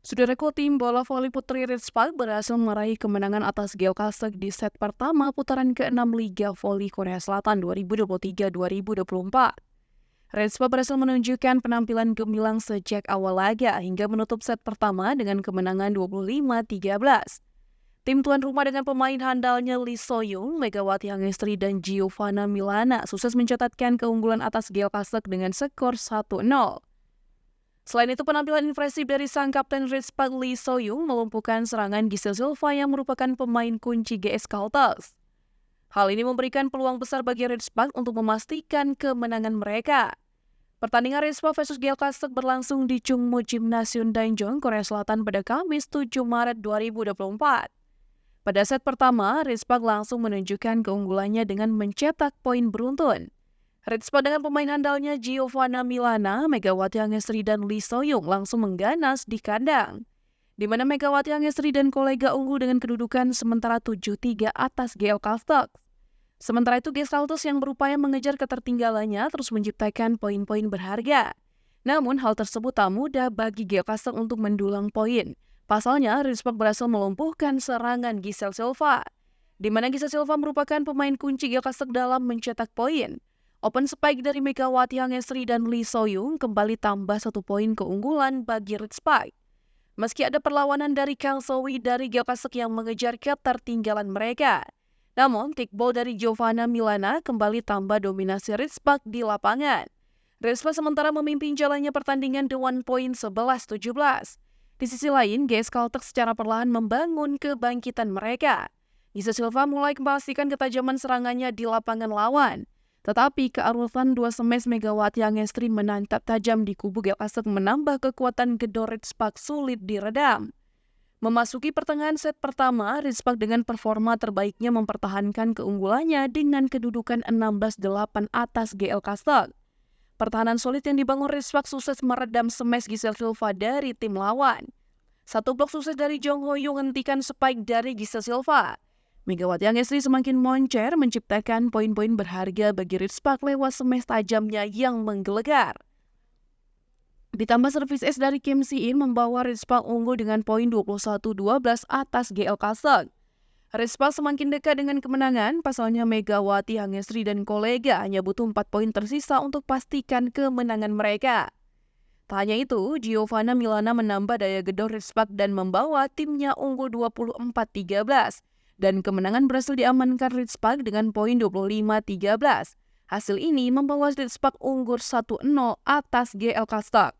Saudaraku, tim bola voli putri Ritspal berhasil meraih kemenangan atas Geokastek di set pertama putaran ke-6 Liga Voli Korea Selatan 2023-2024. Ritspal berhasil menunjukkan penampilan gemilang sejak awal laga hingga menutup set pertama dengan kemenangan 25-13. Tim tuan rumah dengan pemain handalnya Lee Soyung, Megawati Hangestri, dan Giovanna Milana sukses mencatatkan keunggulan atas Geokastek dengan skor 1-0. Selain itu, penampilan impresif dari sang kapten Ritspal Lee Soyung melumpuhkan serangan Giselle Silva yang merupakan pemain kunci GS Caltex. Hal ini memberikan peluang besar bagi Ritspal untuk memastikan kemenangan mereka. Pertandingan Ritspal vs Geokastek berlangsung di Chungmu Gymnasium Daejeon, Korea Selatan pada Kamis 7 Maret 2024. Pada set pertama, Ritspal langsung menunjukkan keunggulannya dengan mencetak poin beruntun. Ritspal dengan pemain handalnya Giovanna Milana, Megawati Hangestri, dan Lee Soyung langsung mengganas di kandang, di mana Megawati Hangestri dan kolega unggul dengan kedudukan sementara 7-3 atas GL Caltex. Sementara itu, GS Caltex yang berupaya mengejar ketertinggalannya terus menciptakan poin-poin berharga. Namun, hal tersebut tak mudah bagi GL Caltex untuk mendulang poin. Pasalnya, Ritspal berhasil melumpuhkan serangan Giselle Silva, di mana Giselle Silva merupakan pemain kunci GL Caltex dalam mencetak poin. Open spike dari Megawati Hangestri dan Lee Soyung kembali tambah 1 poin keunggulan bagi Ritspal. Meski ada perlawanan dari Kang Sowi dari Geokastek yang mengejar ketertinggalan mereka. Namun, kickball dari Giovanna Milana kembali tambah dominasi Ritspal di lapangan. Ritspal sementara memimpin jalannya pertandingan dengan poin 11-17. Di sisi lain, GS Caltex secara perlahan membangun kebangkitan mereka. Giselle Silva mulai memastikan ketajaman serangannya di lapangan lawan. Tetapi kearutan dua smash Megawati Hangestri menantap tajam di kubu Geokastek menambah kekuatan gedor Ritspal sulit diredam. Memasuki pertengahan set pertama, Ritspal dengan performa terbaiknya mempertahankan keunggulannya dengan kedudukan 16-8 atas GL Caltex. Pertahanan solid yang dibangun Ritspal sukses meredam smash Giselle Silva dari tim lawan. Satu blok sukses dari Jong Hoyong menghentikan spike dari Giselle Silva. Megawati Hangestri semakin moncer menciptakan poin-poin berharga bagi Ritspal lewat smash tajamnya yang menggelegar. Ditambah servis es dari Kim Si-in membawa Ritspal unggul dengan poin 21-12 atas GL Caltex. Ritspal semakin dekat dengan kemenangan, pasalnya Megawati Hangestri dan kolega hanya butuh 4 poin tersisa untuk pastikan kemenangan mereka. Tak hanya itu, Giovanna Milana menambah daya gedor Ritspal dan membawa timnya unggul 24-13. Dan kemenangan berhasil diamankan Ritspal dengan poin 25-13. Hasil ini membawa Ritspal unggul 1-0 atas GL Caltex.